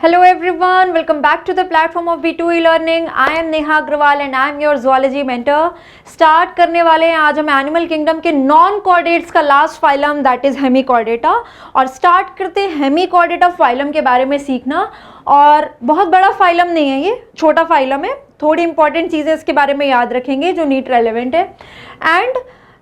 Hello everyone, welcome back to the platform of B2 e-learning. I am Neha Agrawal and I am your zoology mentor. Start करने वाले हैं आज हम animal kingdom के non chordates का last phylum that is Hemichordata. और start करते हैं हेमिकॉर्डेटा फाइलम के बारे में सीखना। और बहुत बड़ा फाइलम नहीं है, ये छोटा फाइलम है। थोड़ी इंपॉर्टेंट चीज़ें इसके बारे में याद रखेंगे जो नीट रेलेवेंट है। एंड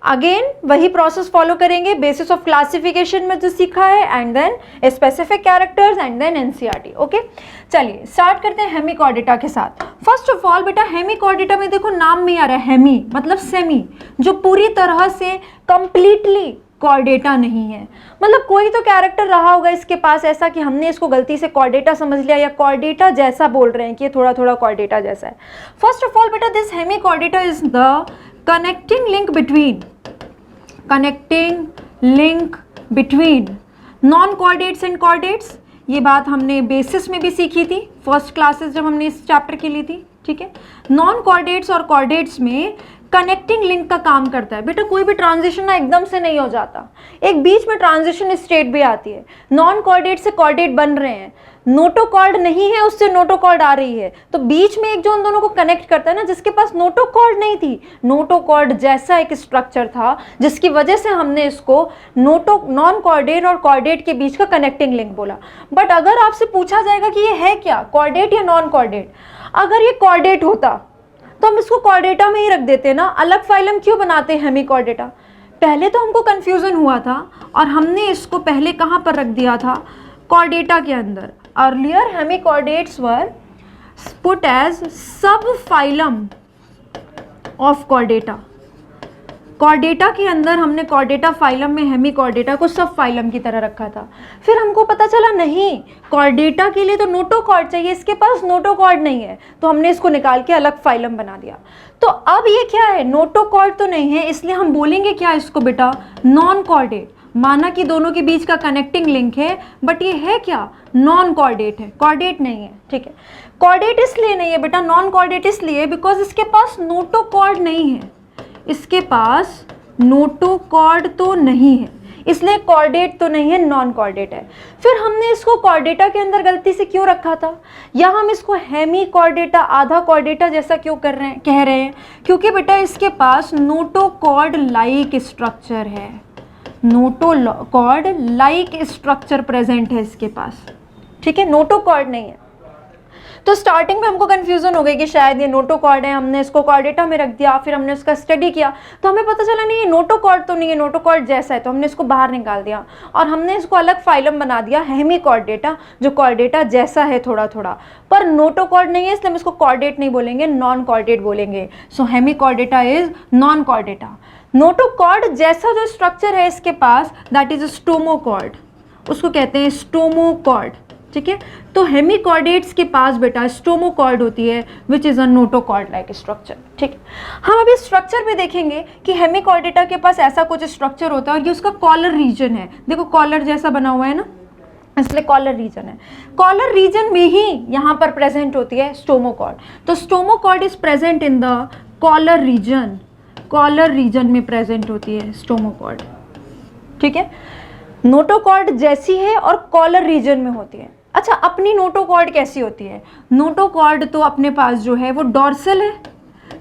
अगेन वही प्रोसेस फॉलो करेंगे, बेसिस ऑफ क्लासिफिकेशन में जो सीखा है and then specific characters and then NCERT. Okay, चलिए स्टार्ट करते हैं हेमिकॉर्डेटा के साथ। फर्स्ट ऑफ ऑल बेटा हेमिकॉर्डेटा में देखो नाम में आ रहा है हेमी मतलब सेमी, जो पूरी तरह से कंप्लीटली कॉर्डेटा नहीं है। मतलब कोई तो कैरेक्टर रहा होगा इसके पास ऐसा कि हमने इसको गलती से कॉर्डेटा समझ लिया या कॉर्डेटा जैसा बोल रहे हैं कि ये थोड़ा थोड़ा कॉर्डेटा जैसा है। फर्स्ट ऑफ ऑल बेटा this Hemichordata is the connecting link between non-chordates and chordates। ये बात हमने बेसिस में भी सीखी थी, फर्स्ट क्लासेस जब हमने इस चैप्टर की ली थी। ठीक है, नॉन कॉर्डेट्स और कॉर्डेट्स में कनेक्टिंग लिंक का काम करता है। बेटा कोई भी ट्रांजिशन ना एकदम से नहीं हो जाता, एक बीच में ट्रांजिशन स्टेट भी आती है। नॉन कॉर्डेट से कॉर्डेट बन रहे हैं, नोटोकॉर्ड नहीं है उससे नोटोकॉर्ड आ रही है, तो बीच में एक जो उन दोनों को कनेक्ट करता है ना, जिसके पास नोटोकॉर्ड नहीं थी, नोटोकॉर्ड जैसा एक स्ट्रक्चर था जिसकी वजह से हमने इसको नॉन कॉर्डेट और कॉर्डेट के बीच का कनेक्टिंग लिंक बोला। बट अगर आपसे पूछा जाएगा कि ये है क्या, कॉर्डेट या नॉन कॉर्डेट, अगर ये कॉर्डेट होता तो हम इसको कॉर्डेटा में ही रख देते ना, अलग फाइलम क्यों बनाते हैं हेमिकॉर्डेटा। पहले तो हमको कंफ्यूजन हुआ था और हमने इसको पहले कहाँ पर रख दिया था, कॉर्डेटा के अंदर। Earlier hemichordates were put as sub phylum of chordata. Chordata के अंदर हमने कॉर्डेटा फाइलम में हेमिकॉर्डेटा को सब फाइलम की तरह रखा था। फिर हमको पता चला नहीं, कॉर्डेटा के लिए तो नोटोकॉर्ड चाहिए, इसके पास नोटोकॉर्ड नहीं है, तो हमने इसको निकाल के अलग फाइलम बना दिया। तो अब ये क्या है, नोटोकॉर्ड तो नहीं है, इसलिए हम बोलेंगे क्या इसको बेटा, नॉन कॉर्डेट। माना कि दोनों के बीच का कनेक्टिंग लिंक है, बट ये है क्या, नॉन कॉर्डेट है, कॉर्डेट नहीं है। ठीक है, कॉर्डेट इसलिए नहीं है बेटा, नॉन कॉर्डेट इसलिए बिकॉज इसके पास नोटोकॉर्ड नहीं है, इसके पास नोटोकॉर्ड तो नहीं है, इसलिए कॉर्डेट तो नहीं है, नॉन कॉर्डेट है। फिर हमने इसको कॉर्डेटा के अंदर गलती से क्यों रखा था, या हम इसको हेमिकॉर्डेटा आधा कॉर्डेटा जैसा क्यों कह रहे हैं, क्योंकि बेटा इसके पास नोटोकॉर्ड लाइक स्ट्रक्चर है, नोटोकॉर्ड लाइक स्ट्रक्चर प्रेजेंट है इसके पास। ठीक है, नोटोकॉर्ड नहीं है। तो स्टार्टिंग में हमको कंफ्यूजन हो गई कि शायद ये नोटोकॉर्ड है, हमने इसको कॉर्डेटा में रख दिया, फिर हमने उसका स्टडी किया तो हमें पता चला नहीं ये नोटोकॉर्ड तो नहीं है, नोटोकॉर्ड जैसा है, तो हमने इसको बाहर निकाल दिया और हमने इसको अलग फाइलम बना दिया हेमिकॉर्डेटा, जो कॉर्डेटा जैसा है थोड़ा थोड़ा, पर नोटोकॉर्ड नहीं है, इसलिए हम इसको कॉर्डेट नहीं बोलेंगे, नॉन कॉर्डेट बोलेंगे। So hemichordata is non chordata. Notochord जैसा जो स्ट्रक्चर है इसके पास दैट इज स्टोमोकॉर्ड, उसको कहते हैं स्टोमोकॉर्ड। ठीक है, तो हेमिकॉर्डेट्स के पास बेटा स्टोमोकॉर्ड होती है विच is a notochord like structure. ठीक है, हम अभी स्ट्रक्चर में देखेंगे कि हेमिकॉर्डेटा के पास ऐसा कुछ स्ट्रक्चर होता है और ये उसका कॉलर रीजन है। देखो कॉलर जैसा बना हुआ है ना, इसलिए कॉलर रीजन है। कॉलर रीजन में ही यहाँ पर प्रेजेंट होती है स्टोमोकॉर्ड। तो stomochord is present in the collar region, collar region में प्रेजेंट होती है स्टोमोकॉर्ड। ठीक है, नोटोकॉर्ड जैसी है और कॉलर रीजन में होती है। अच्छा, अपनी नोटोकॉर्ड कैसी होती है, नोटोकॉर्ड तो अपने पास जो है वो डॉर्सल है,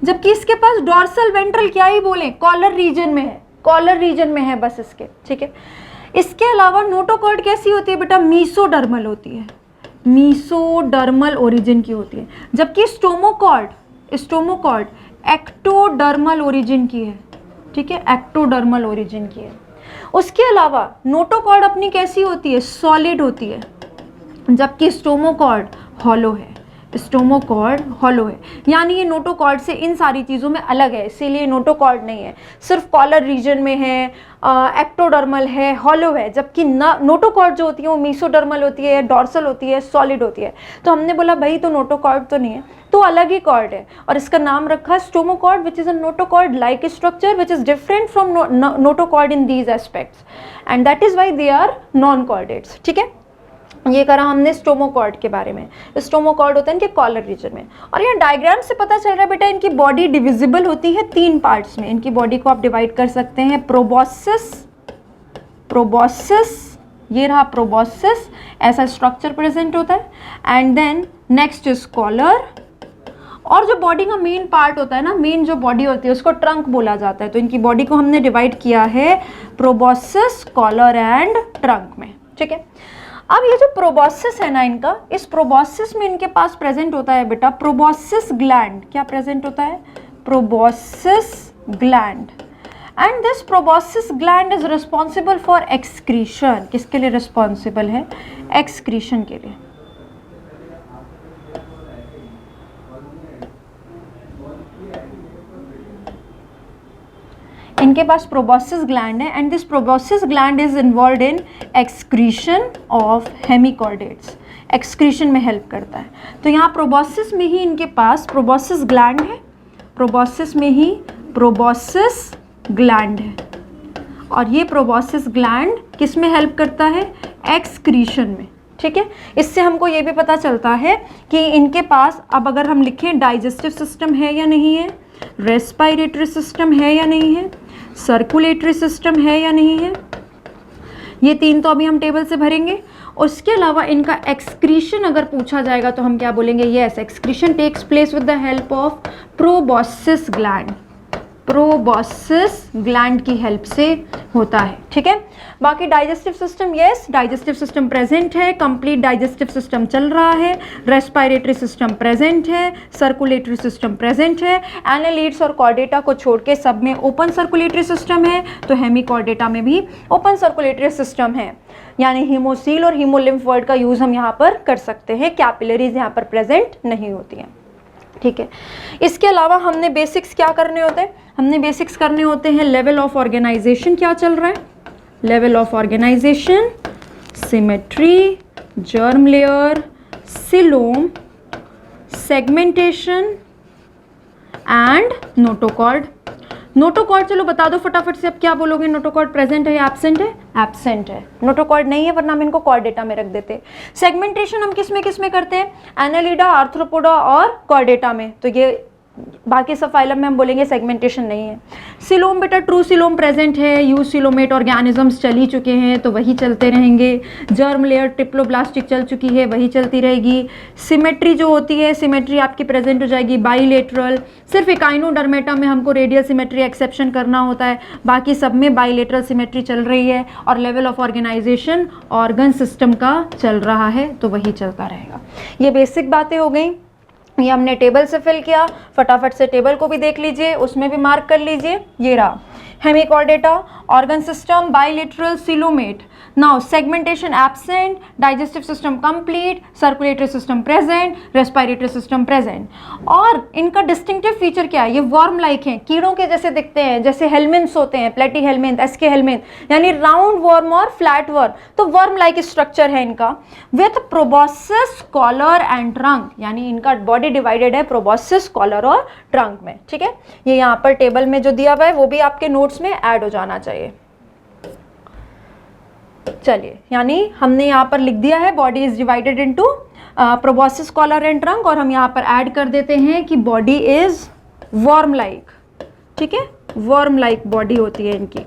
जबकि इसके पास डॉर्सल वेंट्रल क्या ही बोले, कॉलर रीजन में है, कॉलर रीजन में है बस इसके। ठीक है, इसके अलावा नोटोकॉर्ड कैसी होती है बेटा, मीसोडर्मल होती है, मीसोडर्मल ओरिजिन की होती है, जबकि स्टोमोकॉर्ड एक्टोडर्मल ओरिजिन की है। ठीक है, एक्टोडर्मल ओरिजिन की है। उसके अलावा नोटोकॉर्ड अपनी कैसी होती है, सॉलिड होती है, जबकि स्टोमोकॉर्ड हॉलो है, स्टोमोकॉर्ड हॉलो है। यानी ये नोटोकॉर्ड से इन सारी चीज़ों में अलग है, इसीलिए नोटोकॉर्ड नहीं है, सिर्फ कॉलर रीजन में है, एक्टोडर्मल है, हॉलो है, जबकि नोटोकॉर्ड जो होती है वो मीसोडर्मल होती है, डॉर्सल होती है, सॉलिड होती है। तो हमने बोला भाई तो नोटोकॉर्ड तो नहीं है, तो अलग ही कॉर्ड है और इसका नाम रखा stomochord which is a notochord like structure which is different from notochord in these aspects and that is why they are non chordates. ठीक है, ये करा हमने स्टोमोकॉर्ड के बारे में। स्टोमोकॉर्ड होता है इनके कॉलर रीजन में। और यहाँ डायग्राम से पता चल रहा है बेटा इनकी बॉडी डिविजिबल होती है 3 पार्ट्स में। इनकी बॉडी को आप डिवाइड कर सकते हैं प्रोबॉसिस, ये रहा प्रोबॉस्सिस, ऐसा स्ट्रक्चर प्रेजेंट होता है। And then next is collar, और जो बॉडी का मेन पार्ट होता है ना, मेन जो बॉडी होती है उसको ट्रंक बोला जाता है। तो इनकी बॉडी को हमने डिवाइड किया है प्रोबॉस्सिस, कॉलर एंड ट्रंक में, ठीक है। अब ये जो प्रोबॉस्सिस है ना इनका, इस प्रोबॉस्सिस में इनके पास प्रेजेंट होता है बेटा प्रोबॉस्सिस ग्लैंड। क्या प्रेजेंट होता है? Proboscis gland. And this proboscis gland is responsible for excretion. किसके लिए रिस्पॉन्सिबल है? एक्सक्रीशन के लिए। इनके पास प्रोबॉस्सिस ग्लैंड है and this proboscis gland is involve in excretion of hemichordates. Excretion में हेल्प करता है। तो यहाँ प्रोबॉस्सिस में ही इनके पास प्रोबॉस्सिस ग्लैंड है, प्रोबॉस्सिस में ही प्रोबॉस्सिस ग्लैंड है, और ये प्रोबॉस्सिस ग्लैंड किस में हेल्प करता है? एक्सक्रीशन में, ठीक है। इससे हमको ये भी पता चलता है कि इनके पास, अब अगर हम लिखें डाइजेस्टिव सिस्टम है या नहीं है, रेस्पिरेटरी सिस्टम है या नहीं है, सर्कुलेटरी सिस्टम है या नहीं है, ये तीन तो अभी हम टेबल से भरेंगे। उसके अलावा इनका एक्सक्रीशन अगर पूछा जाएगा तो हम क्या बोलेंगे? Yes, excretion takes place with the help of proboscis gland. Proboscis gland की हेल्प से होता है, ठीक है। बाकी digestive system, yes digestive system present है, कंप्लीट डाइजेस्टिव सिस्टम चल रहा है, रेस्पिरेटरी सिस्टम प्रेजेंट है, सर्कुलेटरी सिस्टम प्रेजेंट है। एनालिड्स और कॉर्डेटा को छोड़ के सब में ओपन सर्कुलेटरी सिस्टम है, तो हेमिकॉर्डेटा में भी ओपन सर्कुलेटरी सिस्टम है, यानी हीमोसील और हीमोलिम्फ वर्ड का यूज हम यहाँ पर कर सकते हैं। कैपिलरीज यहाँ पर प्रेजेंट नहीं होती हैं, ठीक है। इसके अलावा हमने बेसिक्स क्या करने होते हैं? हमने बेसिक्स करने होते हैं लेवल ऑफ ऑर्गेनाइजेशन क्या चल रहा है, level of organisation, symmetry, germ layer, coelom, segmentation and notochord. Notochord चलो बता दो फटाफट से, अब क्या बोलोगे? नोटोकॉर्ड प्रेजेंट है या एब्सेंट है? एब्सेंट है। नोटोकॉर्ड नहीं है, वरना हम इनको कॉर्डेटा में रख देते। सेगमेंटेशन हम किस में करते हैं? एनालिडा, आर्थ्रोपोडा और कॉर्डेटा में। तो ये बाकी सब फाइलम में हम बोलेंगे सेगमेंटेशन नहीं है। सिलोम बेटा ट्रू सिलोम प्रेजेंट है, यूसिलोमेट ऑर्गेनिजम्स चल ही चुके हैं तो वही चलते रहेंगे। जर्म लेयर ट्रिप्लोब्लास्टिक चल चुकी है, वही चलती रहेगी। सिमेट्री जो होती है, सिमेट्री आपकी प्रेजेंट हो जाएगी बाइलेटरल। सिर्फ इकाइनोडर्मेटा में हमको रेडियल सिमेट्री एक्सेप्शन करना होता है, बाकी सब में बाइलेटरल सिमेट्री चल रही है। और level of organisation organ system का चल रहा है तो वही चलता रहेगा। ये बेसिक बातें हो गई, ये हमने टेबल से फिल किया। फटाफट से टेबल को भी देख लीजिए, उसमें भी मार्क कर लीजिए। ये रहा Hemichordata, organ system, bilateral, coelomate. Now segmentation absent, digestive system complete, circulatory system present, respiratory system present. और इनका डिस्टिंक्टिव फीचर क्या है? ये वर्म लाइक हैं, कीड़ों के जैसे दिखते हैं, जैसे हेलमिन्थ्स होते हैं, प्लेटी हेलमिन्थ, एस्के हेलमिन्थ, यानी राउंड वर्म और फ्लैट वर्म। तो वर्म लाइक स्ट्रक्चर है इनका, विथ प्रोबॉस्सिस, कॉलर एंड ट्रंक, यानी इनका बॉडी डिवाइडेड है प्रोबॉस्सिस, कॉलर और ट्रंक में, ठीक है। ये यहाँ पर टेबल में जो दिया हुआ है वो भी आपके नोट्स में ऐड हो जाना चाहिए। चलिए, यानी हमने यहाँ पर लिख दिया है body is divided into proboscis, collar and trunk, और हम यहाँ पर ऐड कर देते हैं कि बॉडी इज वर्म लाइक, ठीक है। वर्म लाइक बॉडी होती है इनकी,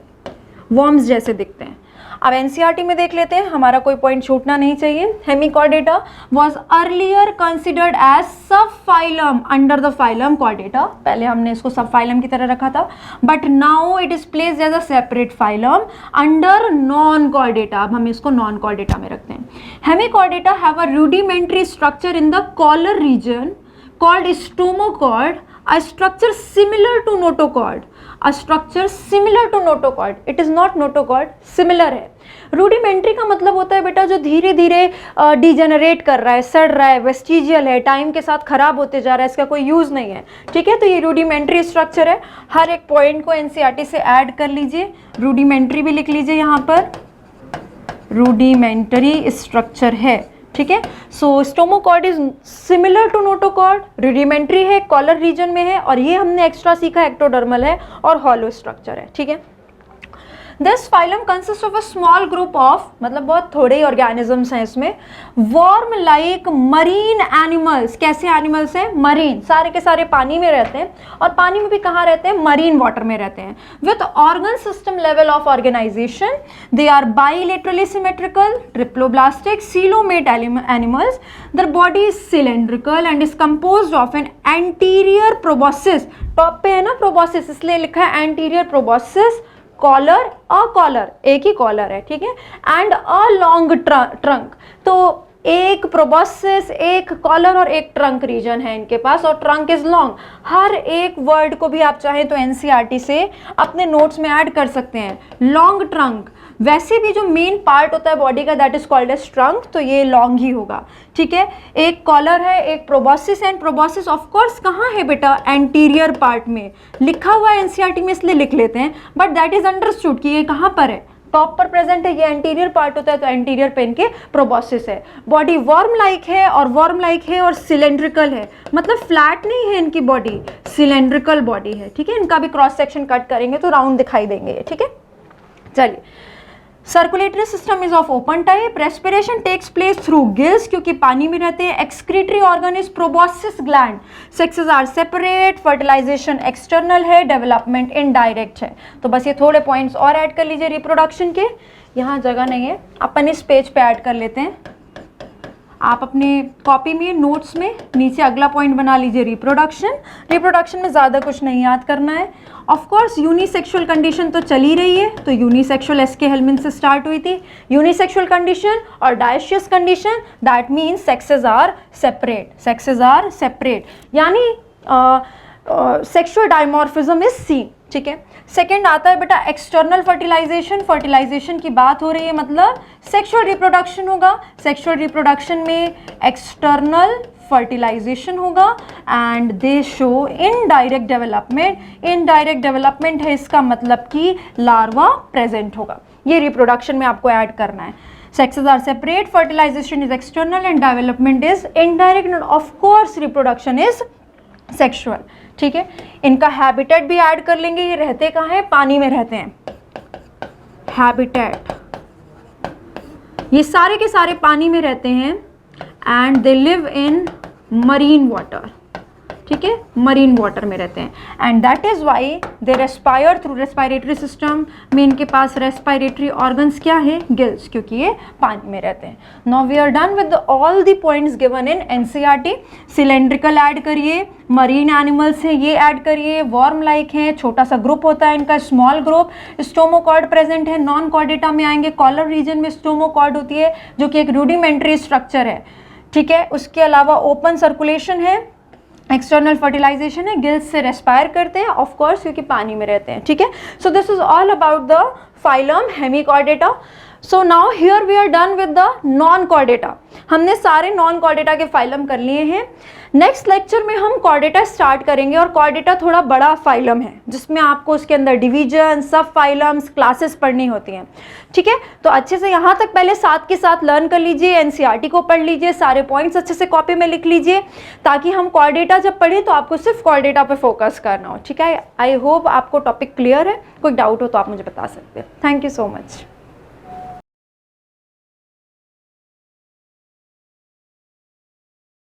वर्म्स जैसे दिखते हैं। अब एनसीईआरटी में देख लेते हैं, हमारा कोई पॉइंट छूटना नहीं चाहिए। Hemichordata was earlier considered as sub phylum under the phylum chordata. पहले हमने इसको सब फाइलम की तरह रखा था, but now it is placed as a separate phylum under non chordata. अब हम इसको नॉन कॉर्डेटा में रखते हैं। Hemichordata have a rudimentary structure in the collar region called stomochord, a structure similar to notochord, a structure similar to notochord, it is not notochord, similar है। Rudimentary का मतलब होता है बेटा जो धीरे धीरे डिजेनरेट कर रहा है, सड़ रहा है, वेस्टिजियल है, टाइम के साथ खराब होते जा रहा है, इसका कोई यूज नहीं है, ठीक है। तो ये रूडिमेंट्री स्ट्रक्चर है। हर एक पॉइंट को एनसीईआरटी से ऐड कर लीजिए, रूडिमेंट्री भी लिख लीजिए यहाँ पर, रूडिमेंट्री स्ट्रक्चर है, ठीक है। So stomochord is similar to notochord, rudimentary है, कॉलर रीजन में है, और ये हमने एक्स्ट्रा सीखा एक्टोडर्मल है और हॉलो स्ट्रक्चर है, ठीक है। This phylum consist of a small group of, मतलब बहुत थोड़े ही ऑर्गेनिजम्स हैं इसमें, वर्म लाइक मरीन एनिमल्स। कैसे एनिमल्स हैं? मरीन, सारे के सारे पानी में रहते हैं, और पानी में भी कहाँ रहते हैं? मरीन वाटर में रहते हैं। With organ system level of organisation, they are bilaterally symmetrical, triploblastic, coelomate animals. Their body is cylindrical and is composed of an anterior proboscis, top पे है ना प्रोबोसिस, इसलिए लिखा है anterior proboscis, collar, a collar, एक ही collar है, ठीक है, एंड अ लॉन्ग ट्रंक। तो एक प्रोबोसिस, एक कॉलर और एक ट्रंक रीजन है इनके पास, और ट्रंक इज लॉन्ग। हर एक वर्ड को भी आप चाहें तो एनसीईआरटी से अपने नोट्स में ऐड कर सकते हैं। लॉन्ग ट्रंक, वैसे भी जो मेन पार्ट होता है बॉडी का that is called as trunk, तो ये लॉन्ग ही होगा, ठीक है। एक कॉलर है, एक प्रोबोसिस है, एंड प्रोबोसिस ऑफ कोर्स कहाँ है बेटा? एंटीरियर पार्ट में लिखा हुआ है एनसीईआरटी में, इसलिए लिख लेते हैं, बट दैट इज अंडरस्टूड कि ये कहाँ पर है? टॉप पर प्रेजेंट है, ये एंटीरियर पार्ट होता है, तो एंटीरियर पे इनके प्रोबोसिस है। बॉडी वर्म लाइक है, और वर्म लाइक है और सिलेंड्रिकल है, मतलब फ्लैट नहीं है इनकी बॉडी, सिलेंड्रिकल बॉडी है, ठीक है। इनका भी क्रॉस सेक्शन कट करेंगे तो राउंड दिखाई देंगे ये, ठीक है। चलिए, circulatory system is of open type, respiration takes place through gills, क्योंकि पानी में रहते हैं। Excretory organ is proboscis gland, sexes are separate, fertilisation external है, डेवलपमेंट इनडायरेक्ट है। तो बस ये थोड़े पॉइंट्स और ऐड कर लीजिए रिप्रोडक्शन के, यहाँ जगह नहीं है, अपन इस पेज पे ऐड कर लेते हैं। आप अपने कॉपी में नोट्स में नीचे अगला पॉइंट बना लीजिए रिप्रोडक्शन। रिप्रोडक्शन में ज़्यादा कुछ नहीं याद करना है। ऑफ कोर्स यूनिसेक्सुअल कंडीशन तो चल ही रही है, तो यूनिसेक्सुअल एसके हेल्मिन से स्टार्ट हुई थी। यूनिसेक्सुअल कंडीशन और dioecious condition, that means sexes are separate, sexes are separate, यानी सेक्सुअल डायमॉर्फिज्म इज सीन, ठीक है। सेकेंड आता है बेटा एक्सटर्नल फर्टिलाइजेशन। फर्टिलाइजेशन की बात हो रही है, मतलब सेक्सुअल रिप्रोडक्शन होगा। सेक्सुअल रिप्रोडक्शन में एक्सटर्नल फर्टिलाइजेशन होगा, and they show indirect development. Indirect development है, इसका मतलब कि लार्वा प्रेजेंट होगा। ये रिप्रोडक्शन में आपको ऐड करना है। Sexes are separate, fertilization is external and development is indirect, and of course reproduction is sexual, ठीक है। इनका हैबिटेट भी ऐड कर लेंगे, ये रहते कहाँ हैं? पानी में रहते हैं। हैबिटेट, ये सारे के सारे पानी में रहते हैं, and they live in marine water, ठीक है, मरीन वाटर में रहते हैं, and that is why they respire through respiratory system. में इनके पास रेस्पायरेटरी ऑर्गन्स क्या है? गिल्स, क्योंकि ये पानी में रहते हैं। Now we are done with all the points given in NCERT. Cylindrical add करिए, मरीन एनिमल्स हैं ये ऐड करिए, वर्म लाइक हैं, छोटा सा ग्रुप होता है इनका, स्मॉल ग्रुप, स्टोमोकॉर्ड प्रेजेंट है। नॉन कॉर्डेटा में आएंगे, कॉलर रीजन में स्टोमोकॉर्ड होती है, जो कि एक रूडिमेंट्री स्ट्रक्चर है, ठीक है। उसके अलावा ओपन सर्कुलेशन है, एक्सटर्नल फर्टिलाइजेशन है, गिल्स से रेस्पायर करते हैं, ऑफ कोर्स क्योंकि पानी में रहते हैं, ठीक है। So this is all about the phylum hemichordata. So now here we are done with the non chordata. हमने सारे नॉन कॉर्डेटा के फाइलम कर लिए हैं। नेक्स्ट लेक्चर में हम कॉर्डेटा स्टार्ट करेंगे, और कॉर्डेटा थोड़ा बड़ा फाइलम है, जिसमें आपको उसके अंदर डिवीजन, सब फाइलम्स, क्लासेस पढ़नी होती हैं, ठीक है। तो अच्छे से यहाँ तक पहले साथ के साथ लर्न कर लीजिए, एनसीईआरटी को पढ़ लीजिए, सारे पॉइंट्स अच्छे से कॉपी में लिख लीजिए, ताकि हम कॉर्डेटा जब पढ़ें तो आपको सिर्फ कॉर्डेटा पे फोकस करना हो, ठीक है। आई होप आपको टॉपिक क्लियर है। कोई डाउट हो तो आप मुझे बता सकते हैं। Thank you so much.